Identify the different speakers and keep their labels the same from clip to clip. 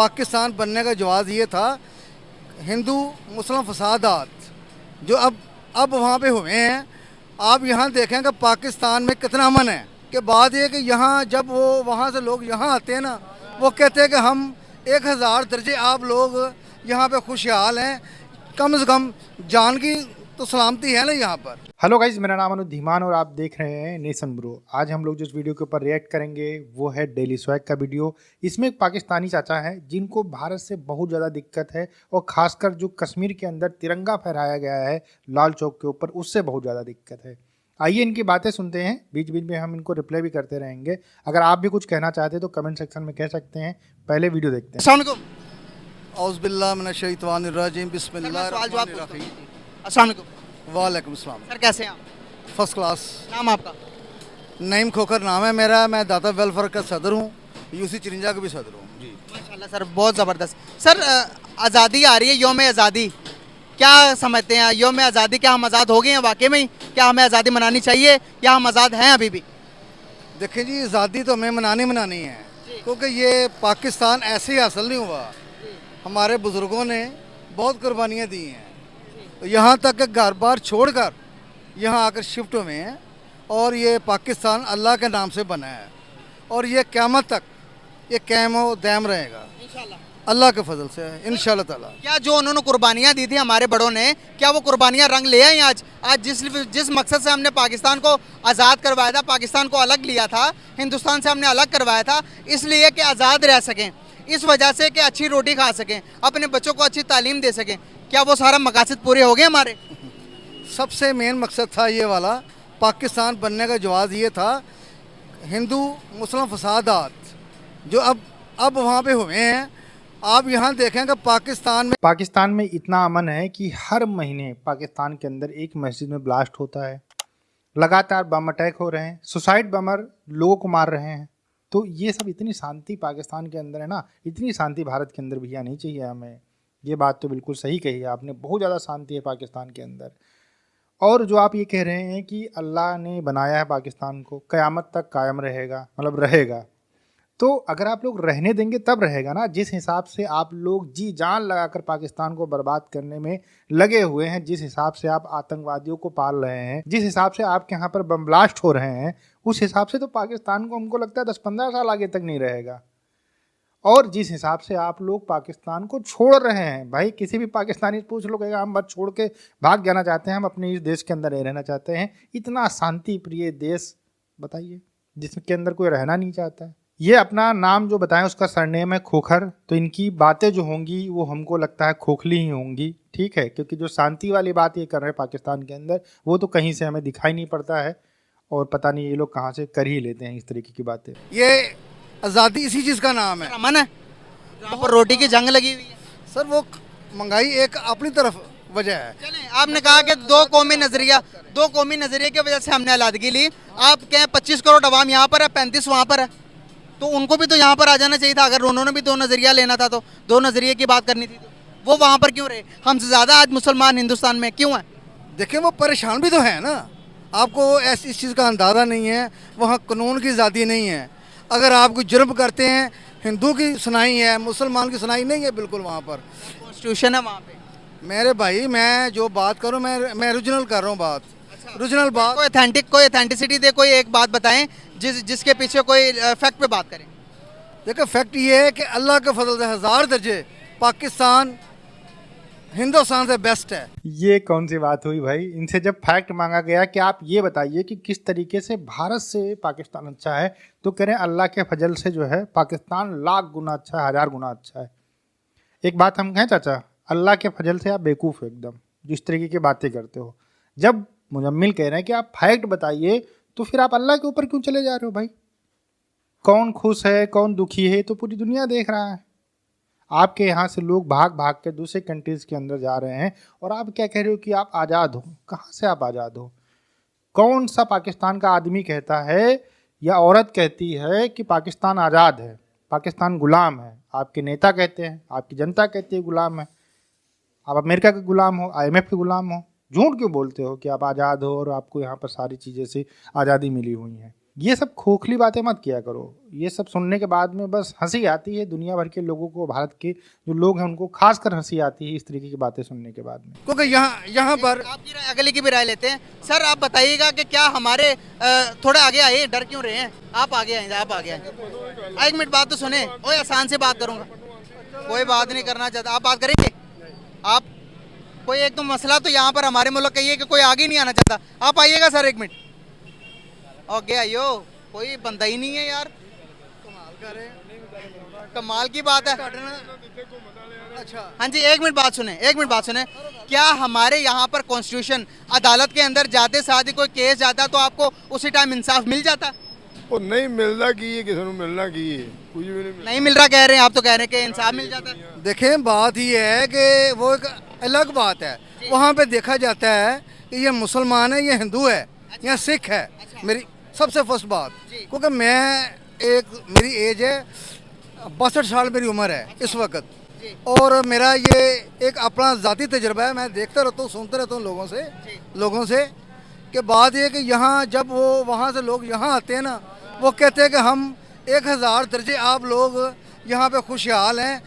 Speaker 1: पाकिस्तान बनने का जवाब ये था, हिंदू मुस्लिम फसादात जो अब वहाँ पे हुए हैं। आप यहाँ देखें कि पाकिस्तान में कितना अमन है। कि बात ये कि यहाँ जब वो वहाँ से लोग यहाँ आते हैं ना, वो कहते हैं कि हम 1000 दर्जे आप लोग यहाँ पे खुशहाल हैं, कम से कम जान की तो सलामती है ना यहाँ पर।
Speaker 2: हेलो गाइज, मेरा नाम अनुज धीमान और आप देख रहे हैं नेशन ब्रो। आज हम लोग जिस वीडियो के ऊपर रिएक्ट करेंगे वो है डेली स्वैग का वीडियो। इसमें एक पाकिस्तानी चाचा है जिनको भारत से बहुत ज़्यादा दिक्कत है और ख़ासकर जो कश्मीर के अंदर तिरंगा फहराया गया है लाल चौक के ऊपर, उससे बहुत ज़्यादा दिक्कत है। आइए इनकी बातें सुनते हैं, बीच बीच में हम इनको रिप्लाई भी करते रहेंगे। अगर आप भी कुछ कहना चाहते हैं तो कमेंट सेक्शन में कह सकते हैं। पहले वीडियो देखते हैं।
Speaker 1: अस्सलाम वालेकुम। औज़ुबिल्लाहि मिनश्शैतानिर्रजीम, बिस्मिल्लाहिर्रहमानिर्रहीम।
Speaker 3: अस्सलाम वालेकुम।
Speaker 1: वालेकुम सलाम।
Speaker 3: सर कैसे हैं आप?
Speaker 1: First class.
Speaker 3: नाम आपका?
Speaker 1: नईम खोखर नाम है मेरा। मैं दाता वेलफेयर का सदर हूँ, यूसी चिरिंजा का भी सदर हूँ जी।
Speaker 3: माशाल्लाह सर, बहुत ज़बरदस्त। सर आज़ादी आ रही है, यौम आज़ादी, क्या समझते हैं? यौम आज़ादी, क्या हम आज़ाद हो गए हैं वाकई में? क्या हमें आज़ादी मनानी चाहिए या हम आज़ाद हैं अभी भी?
Speaker 1: देखिए जी, आज़ादी तो हमें मनानी है, क्योंकि ये पाकिस्तान ऐसे ही हासिल नहीं हुआ। हमारे बुज़ुर्गों ने बहुत कुर्बानियाँ दी हैं, तो यहाँ तक कि घर बार छोड़ कर यहाँ आकर शिफ्ट हुए हैं। और ये पाकिस्तान अल्लाह के नाम से बना है और ये क़यामत तक ये कायम व दायम रहेगा अल्लाह के फजल से, इंशाअल्लाह ताला।
Speaker 3: क्या जो उन्होंने कुर्बानियाँ दी थी हमारे बड़ों ने, क्या वो कुर्बानियाँ रंग ले आई आज? आज जिस मकसद से हमने पाकिस्तान को आज़ाद करवाया था, पाकिस्तान को अलग लिया था, हिंदुस्तान से हमने अलग करवाया था, इसलिए कि आज़ाद रह सकें, इस वजह से कि अच्छी रोटी खा सकें, अपने बच्चों को अच्छी तालीम दे सकें, क्या वो सारा मकासद पूरे हो गए हमारे?
Speaker 1: सबसे मेन मकसद था ये वाला, पाकिस्तान बनने का जवाब ये था, हिंदू मुस्लिम फसादात जो अब वहाँ पे हुए हैं। आप यहाँ देखें कि पाकिस्तान में
Speaker 2: इतना अमन है कि हर महीने पाकिस्तान के अंदर एक मस्जिद में ब्लास्ट होता है, लगातार बम अटैक हो रहे हैं, सुसाइड बमर लोगों को मार रहे हैं। तो ये सब इतनी शांति पाकिस्तान के अंदर है ना, इतनी शांति भारत के अंदर भैया नहीं चाहिए हमें। ये बात तो बिल्कुल सही कही है आपने, बहुत ज़्यादा शांति है पाकिस्तान के अंदर। और जो आप ये कह रहे हैं कि अल्लाह ने बनाया है पाकिस्तान को, क़यामत तक कायम रहेगा, मतलब रहेगा, तो अगर आप लोग रहने देंगे तब रहेगा ना। जिस हिसाब से आप लोग जी जान लगाकर पाकिस्तान को बर्बाद करने में लगे हुए हैं, जिस हिसाब से आप आतंकवादियों को पाल रहे हैं, जिस हिसाब से आपके यहाँ पर बम ब्लास्ट हो रहे हैं, उस हिसाब से तो पाकिस्तान को हमको लगता है 10-15 साल आगे तक नहीं रहेगा। और जिस हिसाब से आप लोग पाकिस्तान को छोड़ रहे हैं, भाई किसी भी पाकिस्तानी पूछ लो कहेगा हम बस छोड़ के भाग जाना चाहते हैं, हम अपने इस देश के अंदर नहीं रहना चाहते हैं। इतना शांति प्रिय देश बताइए जिसके अंदर कोई रहना नहीं चाहता है। ये अपना नाम जो बताएं उसका सरनेम है खोखर, तो इनकी बातें जो होंगी वो हमको लगता है खोखली ही होंगी, ठीक है, क्योंकि जो शांति वाली बात ये कर रहे हैं पाकिस्तान के अंदर वो तो कहीं से हमें दिखाई नहीं पड़ता है। और पता नहीं ये लोग कहाँ से कर ही लेते हैं इस तरीके की बातें।
Speaker 1: ये आज़ादी इसी चीज़ का नाम है।
Speaker 3: अमन है, यहाँ पर रोटी की जंग लगी हुई है।
Speaker 1: सर वो महंगाई एक अपनी तरफ वजह है।
Speaker 3: चलें, आपने कहा कि दो कौमी नजरिए की वजह से हमने अलादगी ली। आप कहें 25 करोड़ अवाम यहाँ पर है, 35 वहाँ पर है, तो उनको भी तो यहाँ पर आ जाना चाहिए था। अगर उन्होंने भी दो नजरिया लेना था तो दो नजरिए की बात करनी थी, तो वो वहाँ पर क्यों रहे? हमसे ज़्यादा आज मुसलमान हिंदुस्तान में क्यों है?
Speaker 1: देखिए वो परेशान भी तो है ना, आपको ऐसी इस चीज़ का अंदाज़ा नहीं है। वहाँ कानून की आज़ादी नहीं है। अगर आप कोई जुर्म करते हैं, हिंदू की सुनाई है, मुसलमान की सुनाई नहीं है बिल्कुल वहाँ पर।
Speaker 3: कॉन्स्टिट्यूशन है वहाँ पे
Speaker 1: मेरे भाई, मैं जो बात करूँ मैं ओरिजिनल कर रहा हूँ बात। ओरिजिनल बात,
Speaker 3: कोई ऑथेंटिसिटी दे, कोई एक बात बताएं जिसके पीछे कोई फैक्ट पे बात करें।
Speaker 1: देखो फैक्ट ये है कि अल्लाह के फजल से 1000 दर्जे पाकिस्तान हिंदुस्तान से बेस्ट है।
Speaker 2: ये कौन सी बात हुई भाई? इनसे जब फैक्ट मांगा गया कि आप ये बताइए कि किस तरीके से भारत से पाकिस्तान अच्छा है, तो कह रहे हैं अल्लाह के फजल से जो है पाकिस्तान लाख गुना अच्छा है, 1000 गुना अच्छा है। एक बात हम कहें चाचा, अल्लाह के फजल से आप बेवकूफ़ हो एकदम, जिस तरीके की बातें करते हो। जब मुजम्मिल कह रहे हैं कि आप फैक्ट बताइए, तो फिर आप अल्लाह के ऊपर क्यों चले जा रहे हो भाई? कौन खुश है कौन दुखी है तो पूरी दुनिया देख रहा है। आपके यहाँ से लोग भाग भाग के दूसरे कंट्रीज़ के अंदर जा रहे हैं और आप क्या कह रहे हो कि आप आज़ाद हो? कहाँ से आप आज़ाद हो? कौन सा पाकिस्तान का आदमी कहता है या औरत कहती है कि पाकिस्तान आज़ाद है, पाकिस्तान गुलाम है? आपके नेता कहते हैं, आपकी जनता कहती है गुलाम है। आप अमेरिका के गुलाम हो, IMF के गुलाम हो। झूठ क्यों बोलते हो कि आप आज़ाद हो और आपको यहाँ पर सारी चीज़ें से आज़ादी मिली हुई है? ये सब खोखली बातें मत किया करो। ये सब सुनने के बाद में बस हंसी आती है, दुनिया भर के लोगों को, भारत के जो लोग हैं उनको खासकर हंसी आती है इस तरीके की बातें सुनने के बाद में।
Speaker 1: क्योंकि यहाँ पर
Speaker 3: आपकी राय, अगले की भी राय लेते हैं। सर आप बताइएगा कि क्या हमारे थोड़ा आगे आइए, डर क्यों रहे हैं? आप आगे आए, आप आगे आए। एक मिनट बात तो सुने। ओए आसान से बात करूंगा, कोई बात नहीं करना चाहता। आप बात करेंगे? आप कोई एक तो मसला तो यहाँ पर हमारे मुल्क का ये है कि कोई आगे नहीं आना चाहता। आप आइएगा सर, एक मिनट ओके आइयो। कोई बंदा ही नहीं है यार, कमाल की बात है। अच्छा हाँ जी, एक मिनट बात सुने, एक मिनट बात सुने। क्या हमारे यहाँ पर कॉन्स्टिट्यूशन, अदालत के अंदर जाते साथ ही कोई केस जाता तो आपको उसी टाइम इंसाफ मिल जाता?
Speaker 4: ਉਹ ਨਹੀਂ ਮਿਲਦਾ ਕੀ ਹੈ, ਕਿਸੇ ਨੂੰ ਮਿਲਣਾ ਕੀ ਹੈ, ਕੁਝ ਵੀ ਨਹੀਂ
Speaker 3: नहीं मिल रहा कह रहे हैं आप, तो कह रहे हैं कि इंसाफ मिल जाता है।
Speaker 1: देखें, बात ये है कि वो एक अलग बात है। वहाँ पे देखा जाता है कि ये मुसलमान है, ये हिंदू है, या सिख है। मेरी सबसे फर्स्ट बात, क्योंकि मेरी एज है 62 साल मेरी उम्र है इस वक्त, और मेरा ये एक अपना ज़ाती तजर्बा है। मैं देखता रहता हूँ, सुनता रहता हूँ लोगों से कि बात ये कि यहाँ जब वो वहाँ से लोग यहाँ आते हैं ना, वो कहते हैं कि हम 1000 दर्जे आप लोग यहाँ पे खुशहाल हैं,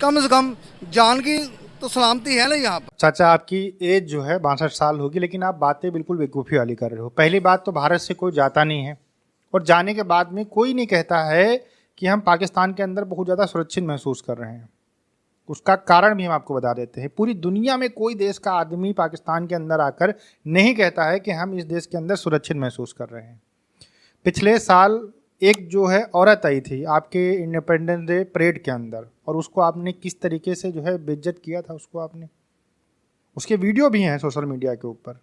Speaker 1: कम से कम जान की तो सलामती है ना यहाँ पर।
Speaker 2: चाचा आपकी एज जो है 62 साल होगी, लेकिन आप बातें बिल्कुल बेवकूफ़ी वाली कर रहे हो। पहली बात तो भारत से कोई जाता नहीं है, और जाने के बाद में कोई नहीं कहता है कि हम पाकिस्तान के अंदर बहुत ज़्यादा सुरक्षित महसूस कर रहे हैं। उसका कारण भी हम आपको बता देते हैं। पूरी दुनिया में कोई देश का आदमी पाकिस्तान के अंदर आकर नहीं कहता है कि हम इस देश के अंदर सुरक्षित महसूस कर रहे हैं। पिछले साल एक जो है औरत आई थी आपके इंडिपेंडेंस डे परेड के अंदर, और उसको आपने किस तरीके से जो है बेइज्जत किया था उसको आपने, उसके वीडियो भी हैं सोशल मीडिया के ऊपर,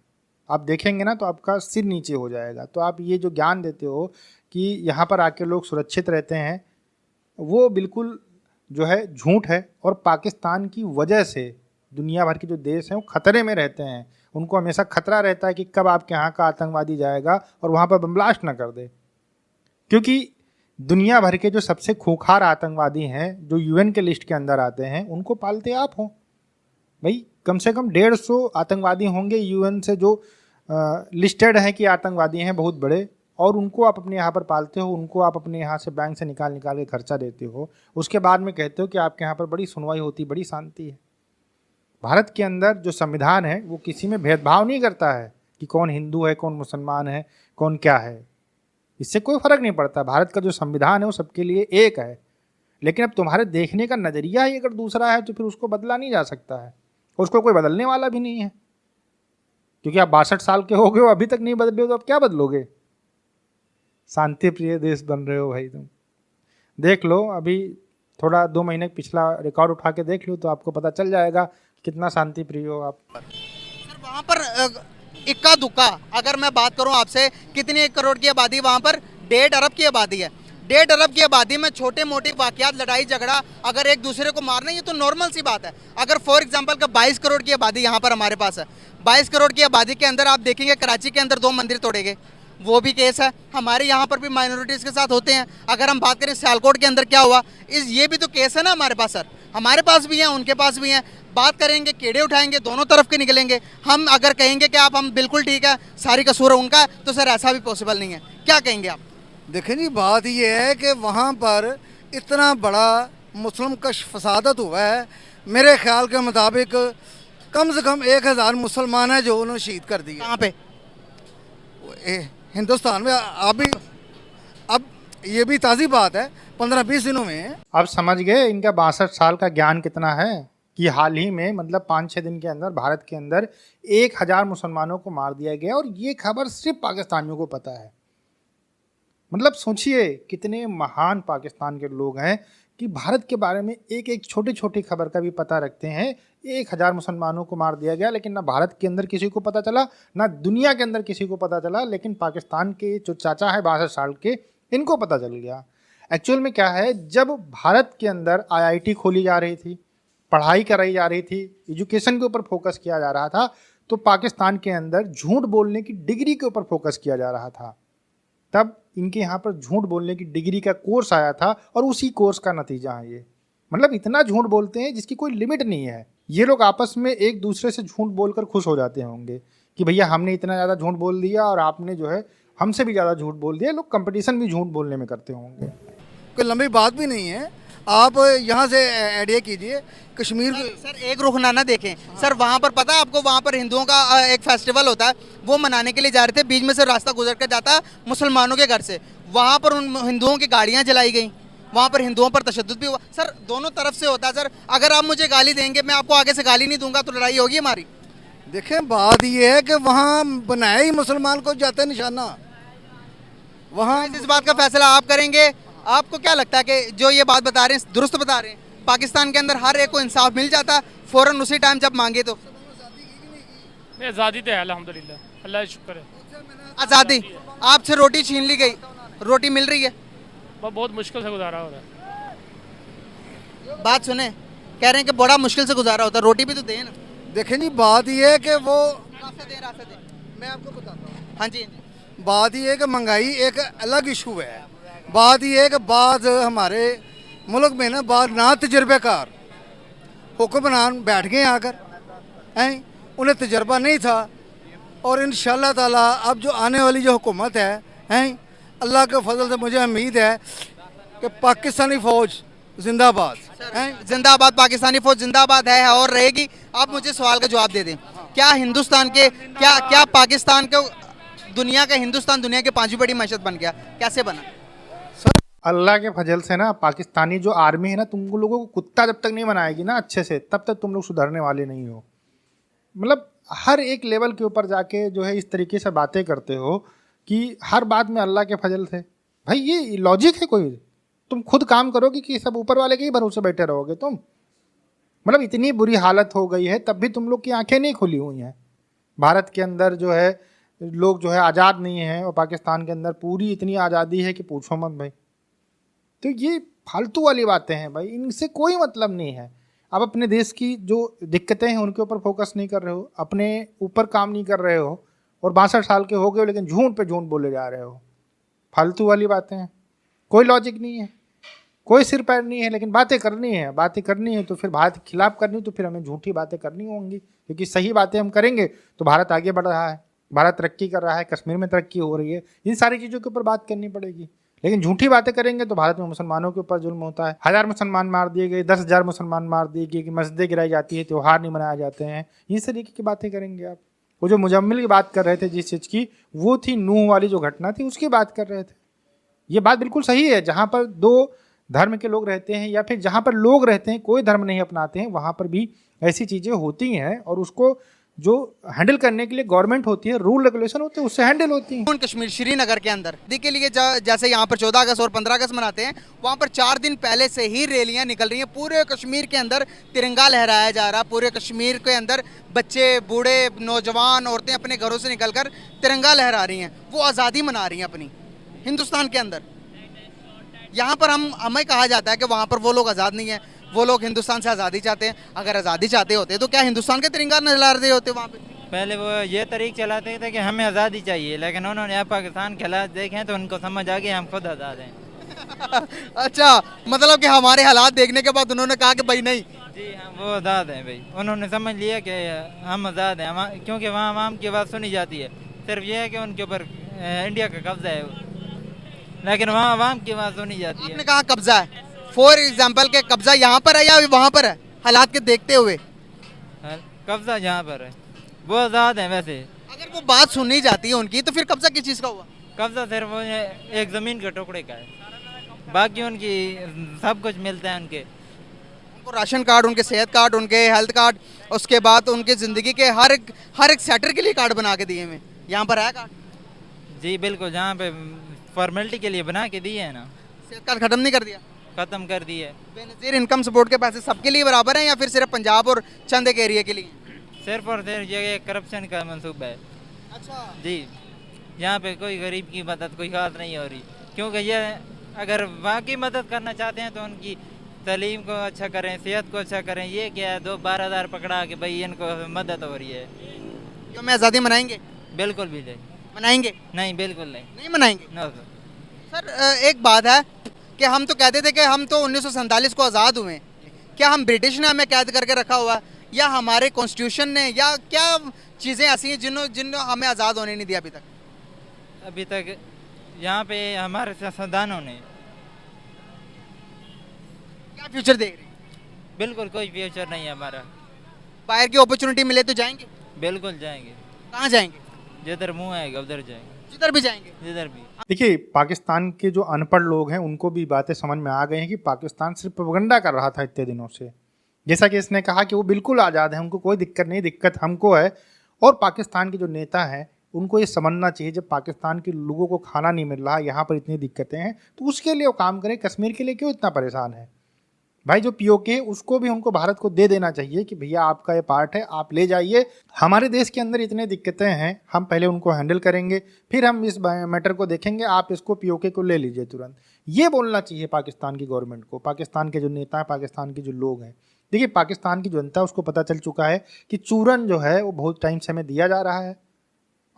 Speaker 2: आप देखेंगे ना तो आपका सिर नीचे हो जाएगा। तो आप ये जो ज्ञान देते हो कि यहाँ पर आके लोग सुरक्षित रहते हैं, वो बिल्कुल जो है झूठ है। और पाकिस्तान की वजह से दुनिया भर के जो देश हैं वो खतरे में रहते हैं। उनको हमेशा खतरा रहता है कि कब आपके यहाँ का आतंकवादी जाएगा और वहाँ पर बम ब्लास्ट ना कर दे, क्योंकि दुनिया भर के जो सबसे खूंखार आतंकवादी हैं, जो यूएन के लिस्ट के अंदर आते हैं, उनको पालते आप हो भाई। कम से कम 150 आतंकवादी होंगे यूएन से जो लिस्टेड हैं कि आतंकवादी हैं बहुत बड़े, और उनको आप अपने यहाँ पर पालते हो, उनको आप अपने यहाँ से बैंक से निकाल के खर्चा देते हो। उसके बाद में कहते हो कि आपके यहाँ पर बड़ी सुनवाई होती, बड़ी शांति है। भारत के अंदर जो संविधान है वो किसी में भेदभाव नहीं करता है कि कौन हिंदू है, कौन मुसलमान है, कौन क्या है, इससे कोई फ़र्क नहीं पड़ता। भारत का जो संविधान है वो सबके लिए एक है। लेकिन अब तुम्हारे देखने का नज़रिया ही अगर दूसरा है तो फिर उसको बदला नहीं जा सकता है, उसको कोई बदलने वाला भी नहीं है। क्योंकि आप 62 साल के हो गए हो, अभी तक नहीं बदले हो, तो आप क्या बदलोगे? शांति प्रिय देश बन रहे हो भाई तुम। देख लो, अभी थोड़ा 2 महीने पिछला रिकॉर्ड उठा के देख लो तो आपको पता चल जाएगा कितना शांति प्रिय हो आप।
Speaker 3: सर वहाँ पर इक्का दुक्का अगर मैं बात करूँ आपसे, कितनी 1 करोड़ की आबादी वहाँ पर? 1.5 अरब की आबादी है। 1.5 अरब की आबादी में छोटे मोटे वाकयात, लड़ाई झगड़ा, अगर एक दूसरे को मारना, ये तो नॉर्मल सी बात है। अगर फॉर एग्जांपल का 22 करोड़ की आबादी यहाँ पर हमारे पास है, 22 करोड़ की आबादी के अंदर आप देखेंगे कराची के अंदर 2 मंदिर तोड़े गए, वो भी केस है। हमारे यहाँ पर भी माइनॉरिटीज़ के साथ होते हैं। अगर हम बात करें सियालकोट के अंदर क्या हुआ, ये भी तो केस है ना हमारे पास सर। हमारे पास भी हैं, उनके पास भी हैं। बात करेंगे, कीड़े उठाएंगे, दोनों तरफ के निकलेंगे। हम अगर कहेंगे कि हम बिल्कुल ठीक है, सारी कसूर है उनका, तो सर ऐसा भी पॉसिबल नहीं है। क्या कहेंगे आप?
Speaker 1: देखें जी, बात ये है कि वहाँ पर इतना बड़ा मुस्लिम कश फसादत हुआ है, मेरे ख्याल के मुताबिक कम से कम 1000 मुसलमान हैं जो उन्होंने शहीद कर दिए।
Speaker 3: कहाँ पे?
Speaker 1: हिंदुस्तान में। अब ये भी ताज़ी बात है, 15-20 दिनों में।
Speaker 2: आप समझ गए इनका 62 साल का ज्ञान कितना है, कि हाल ही में मतलब 5-6 दिन के अंदर भारत के अंदर 1000 मुसलमानों को मार दिया गया, और ये खबर सिर्फ पाकिस्तानियों को पता है। मतलब सोचिए कितने महान पाकिस्तान के लोग हैं कि भारत के बारे में एक एक छोटी छोटी खबर का भी पता रखते हैं। 1000 मुसलमानों को मार दिया गया, लेकिन ना भारत के अंदर किसी को पता चला, ना दुनिया के अंदर किसी को पता चला, लेकिन पाकिस्तान के जो चाचा है 62 साल के, इनको पता चल गया। एक्चुअल में क्या है, जब भारत के अंदर IIT खोली जा रही थी, पढ़ाई कराई जा रही थी, एजुकेशन के ऊपर फोकस किया जा रहा था, तो पाकिस्तान के अंदर झूठ बोलने की डिग्री के ऊपर फोकस किया जा रहा था। तब इनके यहाँ पर झूठ बोलने की डिग्री का कोर्स आया था, और उसी कोर्स का नतीजा है ये। मतलब इतना झूठ बोलते हैं जिसकी कोई लिमिट नहीं है। ये लोग आपस में एक दूसरे से झूठ बोलकर खुश हो जाते होंगे कि भैया हमने इतना ज़्यादा झूठ बोल दिया और आपने जो है हमसे भी ज़्यादा झूठ बोल दिया। लोग कंपटीशन भी झूठ बोलने में करते होंगे।
Speaker 1: कोई लंबी बात भी नहीं है, आप यहाँ से आइडिया कीजिए कश्मीर
Speaker 3: सर एक रुखना ना देखें सर, वहाँ पर पता है आपको, वहाँ पर हिंदुओं का एक फेस्टिवल होता है, वो मनाने के लिए जा रहे थे, बीच में से रास्ता गुजर कर जाता है मुसलमानों के घर से, वहाँ पर उन हिंदुओं की गाड़ियाँ जलाई गई, वहाँ पर हिंदुओं पर तशद्दुद भी हुआ। सर दोनों तरफ से होता है सर, अगर आप मुझे गाली देंगे, मैं आपको आगे से गाली नहीं दूंगा तो लड़ाई होगी हमारी।
Speaker 1: देखें बात ये है कि वहाँ बनाया ही मुसलमान को जाता है निशाना, वहाँ
Speaker 3: इस बात का फैसला आप करेंगे। आपको क्या लगता है कि जो ये बात बता रहे हैं दुरुस्त बता रहे हैं? पाकिस्तान के अंदर हर एक को इंसाफ मिल जाता है फौरन उसी टाइम जब मांगे तो?
Speaker 5: नहीं, आज़ादी तो है अल्हम्दुलिल्लाह, अल्लाह का शुक्र है।
Speaker 3: आज़ादी, आपसे रोटी छीन ली गई, रोटी मिल रही है?
Speaker 5: बहुत मुश्किल से गुजारा हो रहा है।
Speaker 3: बात सुने, कह रहे हैं कि बड़ा मुश्किल से गुजारा होता है, रोटी भी तो दें ना।
Speaker 1: देखें जी बात ये है कि वो
Speaker 3: रास्ता दें।
Speaker 1: मैं आपको बताता हूँ,
Speaker 3: हाँ जी,
Speaker 1: बात ये है कि महंगाई एक अलग इशू है। बात ये है कि बाद हमारे मुल्क में ना बाद ना तजर्बेकार हुक्मरान बैठ गए आकर, हैं उन्हें तजर्बा नहीं था, और इंशाअल्लाह ताला अब जो आने वाली जो हुकूमत है, हैं अल्लाह के फजल से मुझे उम्मीद है कि पाकिस्तानी फ़ौज जिंदाबाद हैं।
Speaker 3: जिंदाबाद, पाकिस्तानी फौज जिंदाबाद है और रहेगी। आप मुझे सवाल का जवाब दे दें, क्या हिंदुस्तान के क्या पाकिस्तान को दुनिया का हिंदुस्तान दुनिया के 5वीं बड़ी मैशत बन गया? कैसे बना?
Speaker 2: अल्लाह के फजल से ना पाकिस्तानी जो आर्मी है ना, तुम लोगों को कुत्ता जब तक नहीं बनाएगी ना अच्छे से, तब तक तुम लोग सुधरने वाले नहीं हो। मतलब हर एक लेवल के ऊपर जाके जो है इस तरीके से बातें करते हो कि हर बात में अल्लाह के फजल से। भाई ये लॉजिक है कोई? तुम खुद काम करोगे कि सब ऊपर वाले के ही भरोसे बैठे रहोगे तुम? मतलब इतनी बुरी हालत हो गई है, तब भी तुम लोग की आंखें नहीं खुली हुई हैं। भारत के अंदर जो है लोग जो है आज़ाद नहीं हैं, और पाकिस्तान के अंदर पूरी इतनी आज़ादी है कि पूछो मत भाई। तो ये फालतू वाली बातें हैं भाई, इनसे कोई मतलब नहीं है। आप अपने देश की जो दिक्कतें हैं उनके ऊपर फोकस नहीं कर रहे हो, अपने ऊपर काम नहीं कर रहे हो, और 62 साल के हो गए हो लेकिन झूठ पे झूठ बोले जा रहे हो। फालतू वाली बातें हैं, कोई लॉजिक नहीं है, कोई सिर पैर नहीं है, लेकिन बातें करनी है। बातें करनी है तो फिर भारत के खिलाफ करनी, तो फिर हमें झूठी बातें करनी होंगी, क्योंकि सही बातें हम करेंगे तो भारत आगे बढ़ रहा है, भारत तरक्की कर रहा है, कश्मीर में तरक्की हो रही है, इन सारी चीज़ों के ऊपर बात करनी पड़ेगी। लेकिन झूठी बातें करेंगे तो भारत में मुसलमानों के ऊपर जुल्म होता है। 1000 मुसलमान मार दिए गए, 10,000 मुसलमान मार दिए गए, कि मस्जिदें गिराई जाती है, त्यौहार नहीं मनाए जाते हैं, इस तरीके की बातें करेंगे आप। वो जो मुजम्मिल की बात कर रहे थे जिस चीज़ की, वो थी नूह वाली जो घटना थी, उसकी बात कर रहे थे। ये बात बिल्कुल सही है, जहाँ पर 2 धर्म के लोग रहते हैं, या फिर जहाँ पर लोग रहते हैं कोई धर्म नहीं अपनाते हैं, वहाँ पर भी ऐसी चीज़ें होती हैं, और उसको जो हैंडल करने के लिए गवर्नमेंट होती है, रूल रेगुलेशन होते हैं, उससे हैंडल होती है।
Speaker 3: कश्मीर श्रीनगर के अंदर के लिए जैसे यहाँ पर 14 अगस्त और 15 अगस्त मनाते हैं, वहाँ पर 4 दिन पहले से ही रैलियाँ निकल रही हैं। पूरे कश्मीर के अंदर तिरंगा लहराया जा रहा है। पूरे कश्मीर के अंदर बच्चे, बूढ़े, नौजवान, औरतें अपने घरों से निकलकर तिरंगा लहरा रही हैं, वो आज़ादी मना रही हैं अपनी हिंदुस्तान के अंदर। यहाँ पर हमें कहा जाता है कि वहाँ पर वो लोग आज़ाद नहीं है, वो लोग हिंदुस्तान से आज़ादी चाहते हैं। अगर आज़ादी चाहते होते तो क्या हिंदुस्तान के तिरंगा न लहरा रहे होते वहाँ पे?
Speaker 6: पहले वो ये तरीक चलाते थे कि हमें आज़ादी चाहिए, लेकिन उन्होंने यहाँ पाकिस्तान के हालात देखे तो उनको समझ आ गया हम खुद आज़ाद हैं।
Speaker 3: अच्छा, मतलब कि हमारे हालात देखने के बाद उन्होंने कहा कि भाई नहीं।
Speaker 6: जी हाँ, वो आज़ाद हैं भाई। उन्होंने समझ लिया कि हम आज़ाद हैं, क्योंकि वहाँ आवाम की आवाज़ सुनी जाती है। सिर्फ ये है कि उनके ऊपर इंडिया का कब्जा है, लेकिन वहाँ आवाम की आवाज़ सुनी जाती है।
Speaker 3: आपने कहा कब्जा है, फॉर एग्जाम्पल के कब्जा यहाँ पर है या वहाँ पर है? हालात के देखते हुए
Speaker 6: कब्जा यहाँ पर है, वो आज़ाद है। वैसे
Speaker 3: अगर वो बात सुननी जाती है उनकी, तो फिर कब्जा किस चीज़ का हुआ?
Speaker 6: कब्जा सिर्फ एक ज़मीन के टुकड़े का है, बाकी उनकी सब कुछ मिलता है।
Speaker 3: उनको राशन कार्ड, उनके सेहत कार्ड, उनके हेल्थ कार्ड, उसके बाद उनके ज़िंदगी के हर एक सेक्टर के लिए कार्ड बना के दिए हुए। यहाँ पर है कार्ड?
Speaker 6: जी बिल्कुल, जहाँ पे फॉर्मेलिटी के लिए बना के दिए है ना।
Speaker 3: सेहत कार्ड खत्म नहीं कर दिया?
Speaker 6: ख़त्म कर दिए।
Speaker 3: बेनज़ीर इनकम सपोर्ट के पैसे सबके लिए बराबर हैं या फिर सिर्फ पंजाब और चंद एक एरिया के लिए?
Speaker 6: सिर्फ और सिर्फ ये करप्शन का मंसूबा है।
Speaker 3: अच्छा
Speaker 6: जी, यहाँ पे कोई गरीब की मदद कोई खास नहीं हो रही, क्योंकि ये अगर वाकई मदद करना चाहते हैं तो उनकी तालीम को अच्छा करें, सेहत को अच्छा करें। ये क्या है 12,000 पकड़ा के भाई इनको मदद हो रही है।
Speaker 3: क्यों मैं आज़ादी मनाएंगे?
Speaker 6: बिल्कुल भी नहीं
Speaker 3: मनाएंगे?
Speaker 6: नहीं, बिल्कुल नहीं,
Speaker 3: नहीं मनाएंगे।
Speaker 6: नो
Speaker 3: सर एक बात है कि हम तो कहते थे कि हम तो 1947 को आज़ाद हुए, क्या हम ब्रिटिश ने हमें कैद करके रखा हुआ है, या हमारे कॉन्स्टिट्यूशन ने, या क्या चीज़ें ऐसी हैं जिन्होंने हमें आज़ाद होने नहीं दिया अभी तक?
Speaker 6: अभी तक यहाँ पे हमारे सियासतदानों ने
Speaker 3: क्या फ्यूचर देख रहे हैं?
Speaker 6: बिल्कुल कोई फ्यूचर नहीं है हमारा।
Speaker 3: बाहर की अपॉर्चुनिटी मिले तो जाएंगे?
Speaker 6: बिल्कुल जाएंगे,
Speaker 3: कहाँ जाएंगे?
Speaker 6: जिधर मुंह आएगा उधर जाएंगे,
Speaker 3: जिधर भी जाएंगे।
Speaker 6: जिधर भी।
Speaker 2: देखिए, पाकिस्तान के जो अनपढ़ लोग हैं उनको भी बातें समझ में आ गई हैं कि पाकिस्तान सिर्फ प्रोपेगेंडा कर रहा था इतने दिनों से। जैसा कि इसने कहा कि वो बिल्कुल आज़ाद है, उनको कोई दिक्कत नहीं, दिक्कत हमको है। और पाकिस्तान के जो नेता हैं उनको ये समझना चाहिए, जब पाकिस्तान के लोगों को खाना नहीं मिल रहा, यहाँ पर इतनी दिक्कतें हैं, तो उसके लिए वो काम करें। कश्मीर के लिए क्यों इतना परेशान है भाई? जो पीओके उसको भी उनको भारत को दे देना चाहिए कि भैया आपका ये पार्ट है, आप ले जाइए। हमारे देश के अंदर इतने दिक्कतें हैं, हम पहले उनको हैंडल करेंगे, फिर हम इस मैटर को देखेंगे, आप इसको पीओके को ले लीजिए तुरंत। ये बोलना चाहिए पाकिस्तान की गवर्नमेंट को, पाकिस्तान के जो नेता हैं, पाकिस्तान के जो लोग हैं। देखिए, पाकिस्तान की जनता, उसको पता चल चुका है कि चूरन जो है वो बहुत टाइम से हमें दिया जा रहा है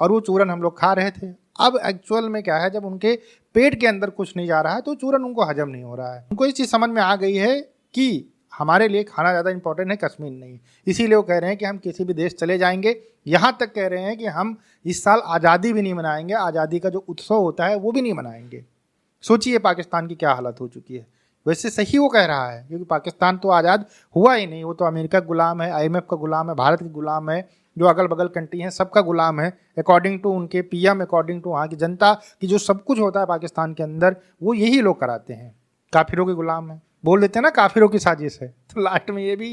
Speaker 2: और वो चूरन हम लोग खा रहे थे। अब एक्चुअल में क्या है, जब उनके पेट के अंदर कुछ नहीं जा रहा है तो चूरन उनको हजम नहीं हो रहा है। उनको ये चीज़ समझ में आ गई है कि हमारे लिए खाना ज़्यादा इंपॉर्टेंट है, कश्मीर नहीं। इसीलिए वो कह रहे हैं कि हम किसी भी देश चले जाएंगे। यहाँ तक कह रहे हैं कि हम इस साल आज़ादी भी नहीं मनाएंगे, आज़ादी का जो उत्सव होता है वो भी नहीं मनाएंगे। सोचिए पाकिस्तान की क्या हालत हो चुकी है। वैसे सही वो कह रहा है, क्योंकि पाकिस्तान तो आज़ाद हुआ ही नहीं, वो तो अमेरिका का गुलाम है, IMF का गुलाम है, भारत का गुलाम है, जो अगल बगल कंट्री हैं सबका गुलाम है। अकॉर्डिंग टू उनके PM, अकॉर्डिंग टू वहाँ की जनता की जो सब कुछ होता है पाकिस्तान के अंदर, वो यही लोग कराते हैं। काफिरों के गुलाम है, बोल देते हैं ना काफिरों की साजिश है, तो लास्ट में ये भी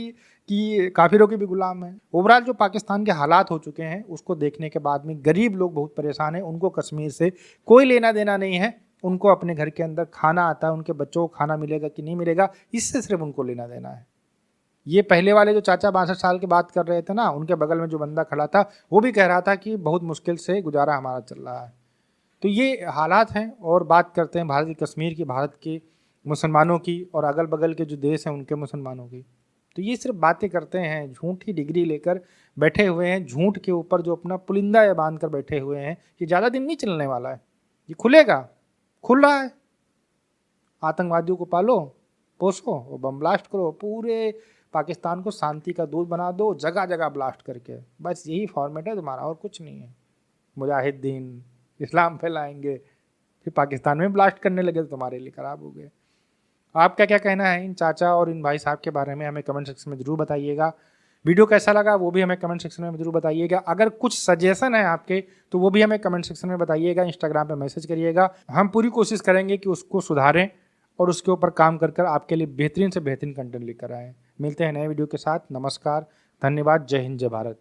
Speaker 2: कि काफिरों के भी गुलाम है। ओवरऑल जो पाकिस्तान के हालात हो चुके हैं उसको देखने के बाद में गरीब लोग बहुत परेशान हैं। उनको कश्मीर से कोई लेना देना नहीं है, उनको अपने घर के अंदर खाना आता है, उनके बच्चों को खाना मिलेगा कि नहीं मिलेगा, इससे सिर्फ उनको लेना देना है। ये पहले वाले जो चाचा 62 साल की बात कर रहे थे ना, उनके बगल में जो बंदा खड़ा था वो भी कह रहा था कि बहुत मुश्किल से गुजारा हमारा चल रहा है। तो ये हालात हैं। और बात करते हैं भारत की, कश्मीर की, भारत के मुसलमानों की और अगल बगल के जो देश हैं उनके मुसलमानों की। तो ये सिर्फ बातें करते हैं, झूठी डिग्री लेकर बैठे हुए हैं, झूठ के ऊपर जो अपना पुलिंदा ये बांध कर बैठे हुए हैं कि ज़्यादा दिन नहीं चलने वाला है, ये खुलेगा, खुल रहा है। आतंकवादियों को पालो, पोसो और बम ब्लास्ट करो, पूरे पाकिस्तान को शांति का दूत बना दो, जगह जगह ब्लास्ट करके। बस यही फॉर्मेट है तुम्हारा, और कुछ नहीं है। मुजाहिदीन इस्लाम फैलाएंगे, फिर पाकिस्तान में ब्लास्ट करने लगे तो तुम्हारे लिए ख़राब हो गए। आपका क्या कहना है इन चाचा और इन भाई साहब के बारे में, हमें कमेंट सेक्शन में ज़रूर बताइएगा। वीडियो कैसा लगा वो भी हमें कमेंट सेक्शन में ज़रूर बताइएगा। अगर कुछ सजेशन है आपके तो वो भी हमें कमेंट सेक्शन में बताइएगा, इंस्टाग्राम पे मैसेज करिएगा। हम पूरी कोशिश करेंगे कि उसको सुधारें और उसके ऊपर काम कर आपके लिए बेहतरीन से बेहतरीन कंटेंट लेकर आएँ। मिलते हैं नए वीडियो के साथ। नमस्कार, धन्यवाद, जय हिंद, जय भारत।